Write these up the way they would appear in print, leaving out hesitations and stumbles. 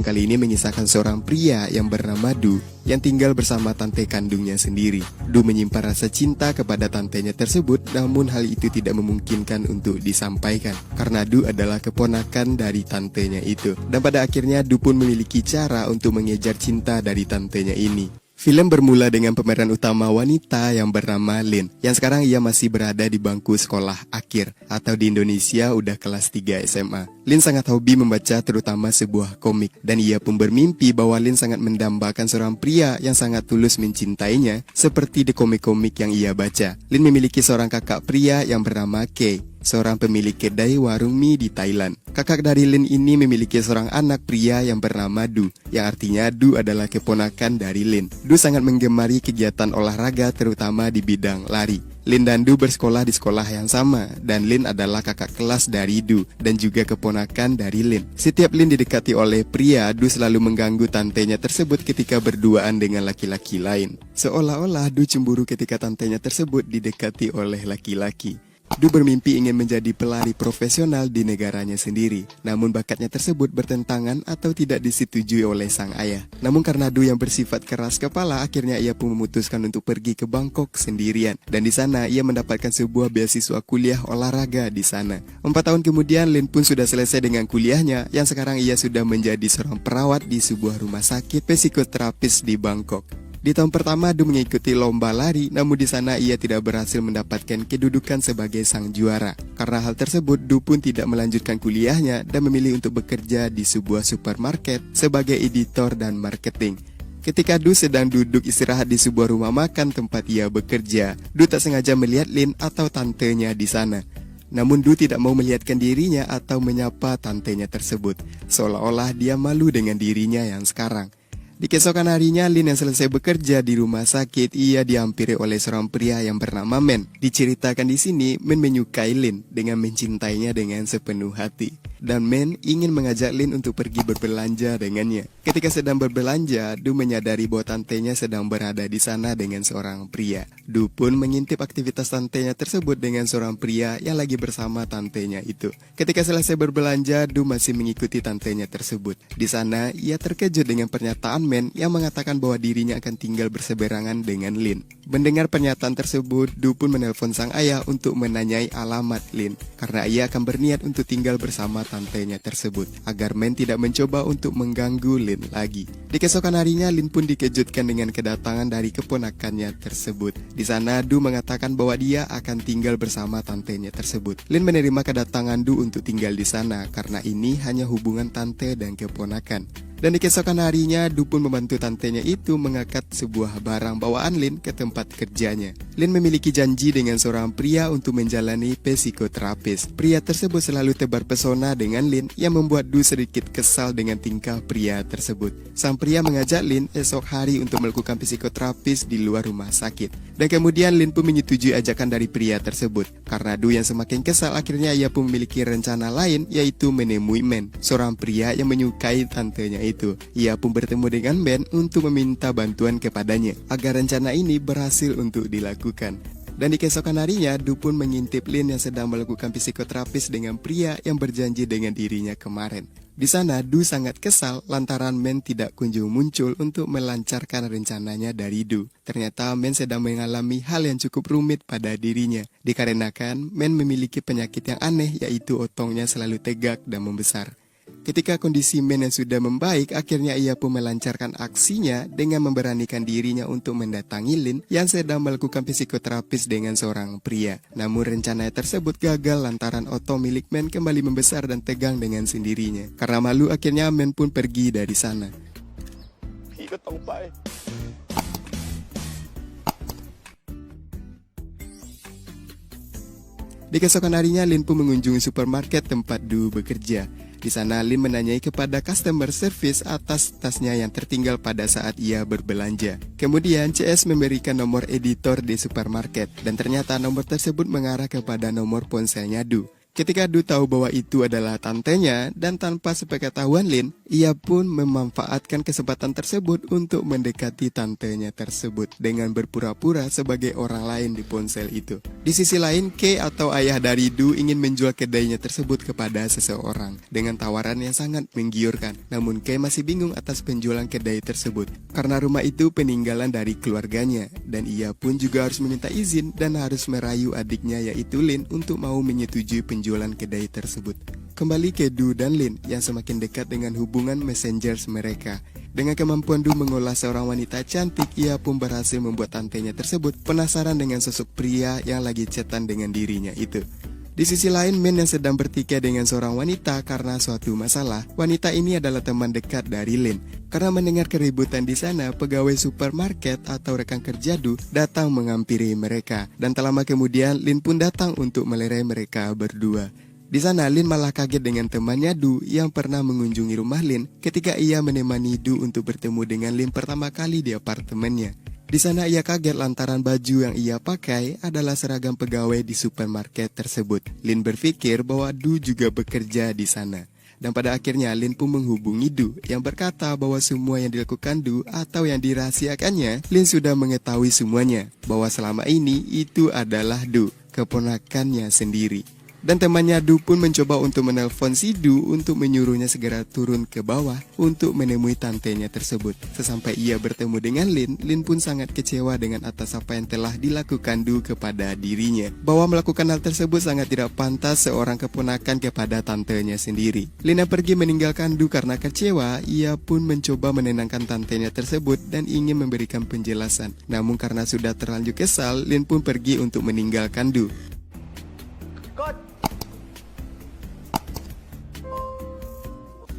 Kali ini mengisahkan seorang pria yang bernama Du yang tinggal bersama tante kandungnya sendiri. Du menyimpan rasa cinta kepada tantenya tersebut, namun hal itu tidak memungkinkan untuk disampaikan karena Du adalah keponakan dari tantenya itu. Dan pada akhirnya Du pun memiliki cara untuk mengejar cinta dari tantenya ini. Film bermula dengan pemeran utama wanita yang bernama Lin, yang sekarang ia masih berada di bangku sekolah akhir, atau di Indonesia udah kelas 3 SMA. Lin sangat hobi membaca terutama sebuah komik, dan ia pun bermimpi bahwa Lin sangat mendambakan seorang pria yang sangat tulus mencintainya, seperti di komik-komik yang ia baca. Lin memiliki seorang kakak pria yang bernama Kay, seorang pemilik kedai warung mie di Thailand. Kakak dari Lin ini memiliki seorang anak pria yang bernama Du, yang artinya Du adalah keponakan dari Lin. Du sangat menggemari kegiatan olahraga terutama di bidang lari. Lin dan Du bersekolah di sekolah yang sama, dan Lin adalah kakak kelas dari Du dan juga keponakan dari Lin. Setiap Lin didekati oleh pria, Du selalu mengganggu tantenya tersebut ketika berduaan dengan laki-laki lain. Seolah-olah Du cemburu ketika tantenya tersebut didekati oleh laki-laki. Du bermimpi ingin menjadi pelari profesional di negaranya sendiri. Namun bakatnya tersebut bertentangan atau tidak disetujui oleh sang ayah. Namun karena Du yang bersifat keras kepala, akhirnya ia pun memutuskan untuk pergi ke Bangkok sendirian. Dan di sana ia mendapatkan sebuah beasiswa kuliah olahraga di sana. 4 tahun kemudian Lin pun sudah selesai dengan kuliahnya, yang sekarang ia sudah menjadi seorang perawat di sebuah rumah sakit psikoterapis di Bangkok. Di tahun pertama Du mengikuti lomba lari, namun di sana ia tidak berhasil mendapatkan kedudukan sebagai sang juara. Karena hal tersebut, Du pun tidak melanjutkan kuliahnya dan memilih untuk bekerja di sebuah supermarket sebagai editor dan marketing. Ketika Du sedang duduk istirahat di sebuah rumah makan tempat ia bekerja, Du tak sengaja melihat Lin atau tantenya di sana. Namun Du tidak mau melihatkan dirinya atau menyapa tantenya tersebut, seolah-olah dia malu dengan dirinya yang sekarang. Di keesokan harinya, Lin yang selesai bekerja di rumah sakit, ia dihampiri oleh seorang pria yang bernama Men. Diceritakan di sini, Men menyukai Lin dengan mencintainya dengan sepenuh hati. Dan Men ingin mengajak Lin untuk pergi berbelanja dengannya. Ketika sedang berbelanja, Du menyadari bahwa tantenya sedang berada di sana dengan seorang pria. Du pun mengintip aktivitas tantenya tersebut dengan seorang pria yang lagi bersama tantenya itu. Ketika selesai berbelanja, Du masih mengikuti tantenya tersebut. Di sana, ia terkejut dengan pernyataan Men yang mengatakan bahwa dirinya akan tinggal berseberangan dengan Lin. Mendengar pernyataan tersebut, Du pun menelpon sang ayah untuk menanyai alamat Lin, karena ia akan berniat untuk tinggal bersama tantenya tersebut, agar Men tidak mencoba untuk mengganggu Lin lagi. Di keesokan harinya, Lin pun dikejutkan dengan kedatangan dari keponakannya tersebut. Di sana, Du mengatakan bahwa dia akan tinggal bersama tantenya tersebut. Lin menerima kedatangan Du untuk tinggal di sana, karena ini hanya hubungan tante dan keponakan. Dan di keesokan harinya, Du pun membantu tantenya itu mengangkat sebuah barang bawaan Lin ke tempat kerjanya. Lin memiliki janji dengan seorang pria untuk menjalani psikoterapis. Pria tersebut selalu tebar pesona dengan Lin yang membuat Du sedikit kesal dengan tingkah pria tersebut. Sang pria mengajak Lin esok hari untuk melakukan psikoterapis di luar rumah sakit. Dan kemudian Lin pun menyetujui ajakan dari pria tersebut. Karena Du yang semakin kesal, akhirnya ia pun memiliki rencana lain, yaitu menemui Men, seorang pria yang menyukai tantenya itu. Ia pun bertemu dengan Men untuk meminta bantuan kepadanya agar rencana ini berhasil untuk dilakukan. Dan di keesokan harinya, Du pun mengintip Lin yang sedang melakukan psikoterapis dengan pria yang berjanji dengan dirinya kemarin. Di sana, Du sangat kesal lantaran Men tidak kunjung muncul untuk melancarkan rencananya dari Du. Ternyata Men sedang mengalami hal yang cukup rumit pada dirinya, dikarenakan Men memiliki penyakit yang aneh, yaitu otongnya selalu tegak dan membesar. Ketika kondisi Men yang sudah membaik, akhirnya ia pun melancarkan aksinya dengan memberanikan dirinya untuk mendatangi Lin yang sedang melakukan psikoterapis dengan seorang pria. Namun rencana tersebut gagal lantaran otong milik Men kembali membesar dan tegang dengan sendirinya. Karena malu, akhirnya Men pun pergi dari sana. Di keesokan harinya, Lin pun mengunjungi supermarket tempat Du bekerja. Di sana, Lin menanyai kepada customer service atas tasnya yang tertinggal pada saat ia berbelanja. Kemudian, CS memberikan nomor editor di supermarket, dan ternyata nomor tersebut mengarah kepada nomor ponselnya Du. Ketika Du tahu bahwa itu adalah tantenya dan tanpa sepengetahuan Lin, ia pun memanfaatkan kesempatan tersebut untuk mendekati tantenya tersebut dengan berpura-pura sebagai orang lain di ponsel itu. Di sisi lain, Kay atau ayah dari Du ingin menjual kedainya tersebut kepada seseorang dengan tawaran yang sangat menggiurkan. Namun Kay masih bingung atas penjualan kedai tersebut karena rumah itu peninggalan dari keluarganya dan ia pun juga harus meminta izin dan harus merayu adiknya yaitu Lin untuk mau menyetujui penjualan kedai tersebut. Kembali ke Du dan Lin yang semakin dekat dengan hubungan messengers mereka. Dengan kemampuan Du mengolah seorang wanita cantik, ia pun berhasil membuat tantenya tersebut penasaran dengan sosok pria yang lagi chatan dengan dirinya itu. Di sisi lain, Min yang sedang bertikai dengan seorang wanita karena suatu masalah. Wanita ini adalah teman dekat dari Lin. Karena mendengar keributan di sana, pegawai supermarket atau rekan kerja Du datang menghampiri mereka. Dan tak lama kemudian, Lin pun datang untuk melerai mereka berdua. Di sana, Lin malah kaget dengan temannya Du yang pernah mengunjungi rumah Lin ketika ia menemani Du untuk bertemu dengan Lin pertama kali di apartemennya. Di sana ia kaget lantaran baju yang ia pakai adalah seragam pegawai di supermarket tersebut. Lin berpikir bahwa Du juga bekerja di sana. Dan pada akhirnya Lin pun menghubungi Du yang berkata bahwa semua yang dilakukan Du atau yang dirahasiakannya, Lin sudah mengetahui semuanya. Bahwa selama ini itu adalah Du, keponakannya sendiri. Dan temannya Du pun mencoba untuk menelpon si Du untuk menyuruhnya segera turun ke bawah untuk menemui tantenya tersebut. Sesampai ia bertemu dengan Lin, Lin pun sangat kecewa dengan atas apa yang telah dilakukan Du kepada dirinya. Bahwa melakukan hal tersebut sangat tidak pantas seorang keponakan kepada tantenya sendiri. Lin yang pergi meninggalkan Du karena kecewa, ia pun mencoba menenangkan tantenya tersebut dan ingin memberikan penjelasan. Namun karena sudah terlanjur kesal, Lin pun pergi untuk meninggalkan Du.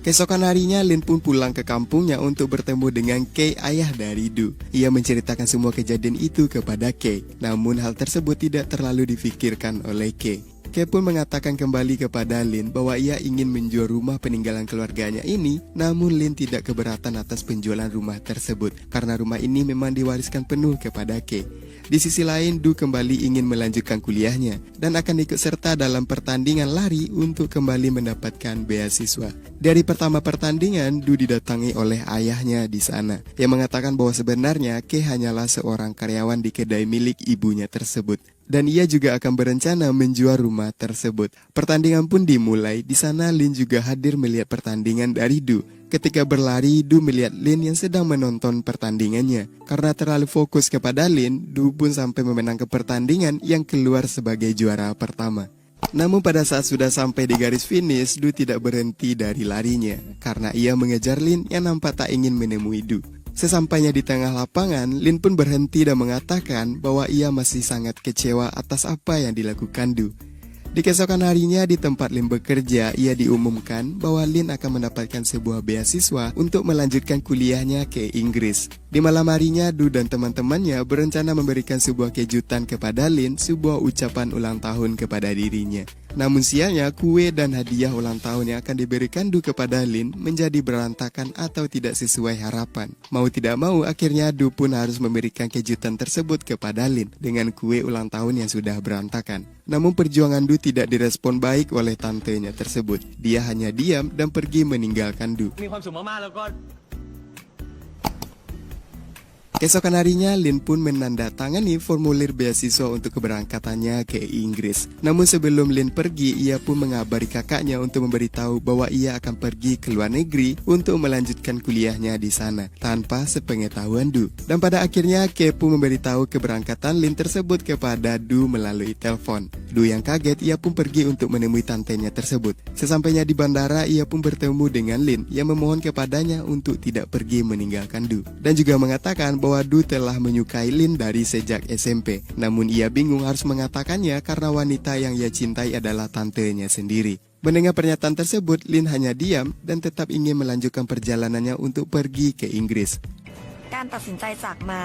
Keesokan harinya, Lin pun pulang ke kampungnya untuk bertemu dengan Kay, ayah dari Du. Ia menceritakan semua kejadian itu kepada Kay. Namun hal tersebut tidak terlalu difikirkan oleh Kay. Kay pun mengatakan kembali kepada Lin bahwa ia ingin menjual rumah peninggalan keluarganya ini. Namun Lin tidak keberatan atas penjualan rumah tersebut karena rumah ini memang diwariskan penuh kepada Kay. Di sisi lain, Du kembali ingin melanjutkan kuliahnya dan akan ikut serta dalam pertandingan lari untuk kembali mendapatkan beasiswa. Dari pertama pertandingan, Du didatangi oleh ayahnya di sana yang mengatakan bahwa sebenarnya Kay hanyalah seorang karyawan di kedai milik ibunya tersebut. Dan ia juga akan berencana menjual rumah tersebut. Pertandingan pun dimulai. Di sana Lin juga hadir melihat pertandingan dari Du. Ketika berlari, Du melihat Lin yang sedang menonton pertandingannya. Karena terlalu fokus kepada Lin, Du pun sampai memenangkan pertandingan yang keluar sebagai juara pertama. Namun pada saat sudah sampai di garis finish, Du tidak berhenti dari larinya. Karena ia mengejar Lin yang nampak tak ingin menemui Du. Sesampainya di tengah lapangan, Lin pun berhenti dan mengatakan bahwa ia masih sangat kecewa atas apa yang dilakukan Du. Di keesokan harinya di tempat Lin bekerja, ia diumumkan bahwa Lin akan mendapatkan sebuah beasiswa untuk melanjutkan kuliahnya ke Inggris. Di malam harinya, Du dan teman-temannya berencana memberikan sebuah kejutan kepada Lin, sebuah ucapan ulang tahun kepada dirinya. Namun sialnya, kue dan hadiah ulang tahun yang akan diberikan Du kepada Lin menjadi berantakan atau tidak sesuai harapan. Mau tidak mau, akhirnya Du pun harus memberikan kejutan tersebut kepada Lin dengan kue ulang tahun yang sudah berantakan. Namun perjuangan Du tidak direspon baik oleh tantenya tersebut. Dia hanya diam dan pergi meninggalkan Du. Keesokan harinya, Lin pun menandatangani formulir beasiswa untuk keberangkatannya ke Inggris. Namun sebelum Lin pergi, ia pun mengabari kakaknya untuk memberitahu bahwa ia akan pergi ke luar negeri untuk melanjutkan kuliahnya di sana, tanpa sepengetahuan Du. Dan pada akhirnya, Kay pun memberitahu keberangkatan Lin tersebut kepada Du melalui telepon. Du yang kaget, ia pun pergi untuk menemui tantenya tersebut. Sesampainya di bandara, ia pun bertemu dengan Lin yang memohon kepadanya untuk tidak pergi meninggalkan Du. Dan juga mengatakan bahwa Du telah menyukai Lin dari sejak SMP. Namun ia bingung harus mengatakannya karena wanita yang ia cintai adalah tantenya sendiri. Mendengar pernyataan tersebut, Lin hanya diam dan tetap ingin melanjutkan perjalanannya untuk pergi ke Inggris. การตัดสินใจจากมา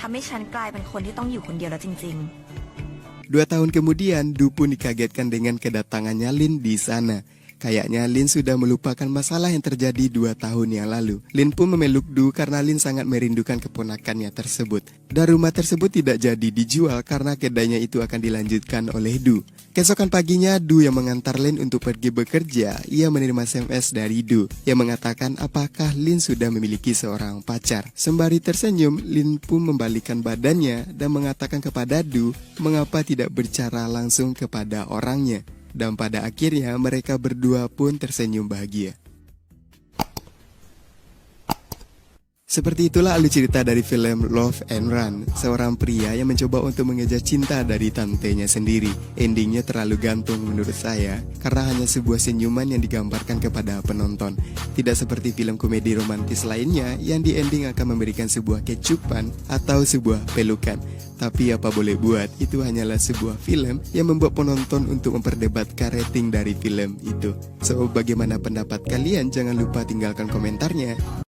ทำให้ฉันกลายเป็นคนที่ต้องอยู่คนเดียวแล้วจริง 2 tahun kemudian, Du pun dikagetkan dengan kedatangannya Lin di sana. Kayaknya Lin sudah melupakan masalah yang terjadi 2 tahun yang lalu. Lin pun memeluk Du karena Lin sangat merindukan keponakannya tersebut. Dan rumah tersebut tidak jadi dijual karena kedainya itu akan dilanjutkan oleh Du. Keesokan paginya, Du yang mengantar Lin untuk pergi bekerja. Ia menerima SMS dari Du yang mengatakan apakah Lin sudah memiliki seorang pacar. Sembari tersenyum, Lin pun membalikkan badannya dan mengatakan kepada Du mengapa tidak berbicara langsung kepada orangnya. Dan pada akhirnya mereka berdua pun tersenyum bahagia. Seperti itulah alur cerita dari film Love and Run, seorang pria yang mencoba untuk mengejar cinta dari tantenya sendiri. Endingnya terlalu gantung menurut saya, karena hanya sebuah senyuman yang digambarkan kepada penonton. Tidak seperti film komedi romantis lainnya yang di ending akan memberikan sebuah kecupan atau sebuah pelukan. Tapi apa boleh buat, itu hanyalah sebuah film yang membuat penonton untuk memperdebatkan rating dari film itu. So, bagaimana pendapat kalian? Jangan lupa tinggalkan komentarnya.